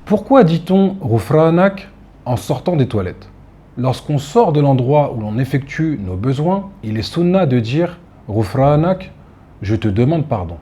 Pourquoi dit-on Ghufranak en sortant des toilettes? Lorsqu'on sort de l'endroit où l'on effectue nos besoins, il est sunna de dire Ghufranak, je te demande pardon.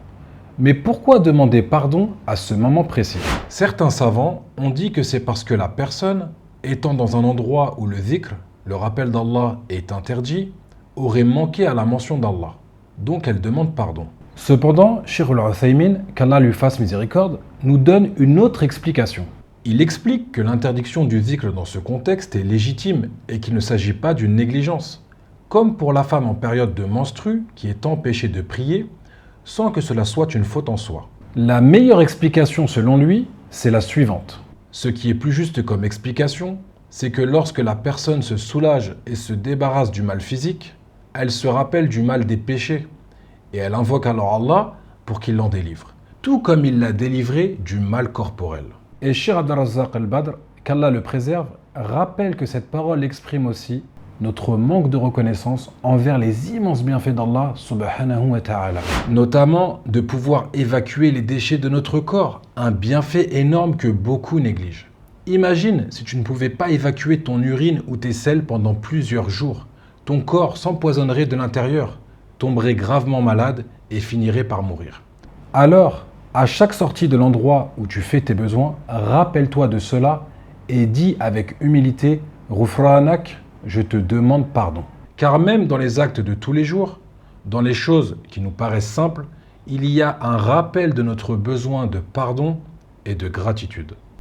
Mais pourquoi demander pardon à ce moment précis? Certains savants ont dit que c'est parce que la personne, étant dans un endroit où le dhikr, le rappel d'Allah, est interdit, aurait manqué à la mention d'Allah. Donc elle demande pardon. Cependant, Cheikh al-Uthaymin, qu'Allah lui fasse miséricorde, nous donne une autre explication. Il explique que l'interdiction du dhikr dans ce contexte est légitime et qu'il ne s'agit pas d'une négligence. Comme pour la femme en période de menstrue qui est empêchée de prier, sans que cela soit une faute en soi. La meilleure explication selon lui, c'est la suivante. Ce qui est plus juste comme explication, c'est que lorsque la personne se soulage et se débarrasse du mal physique, elle se rappelle du mal des péchés et elle invoque alors Allah pour qu'il l'en délivre, tout comme il l'a délivré du mal corporel. Et Cheikh Abd al-Razzaq al-Badr, qu'Allah le préserve, rappelle que cette parole exprime aussi notre manque de reconnaissance envers les immenses bienfaits d'Allah subhanahu wa ta'ala. Notamment de pouvoir évacuer les déchets de notre corps, un bienfait énorme que beaucoup négligent. Imagine si tu ne pouvais pas évacuer ton urine ou tes selles pendant plusieurs jours. Ton corps s'empoisonnerait de l'intérieur, tomberait gravement malade et finirait par mourir. Alors, à chaque sortie de l'endroit où tu fais tes besoins, rappelle-toi de cela et dis avec humilité « Ghufranak » je te demande pardon. Car même dans les actes de tous les jours, dans les choses qui nous paraissent simples, il y a un rappel de notre besoin de pardon et de gratitude.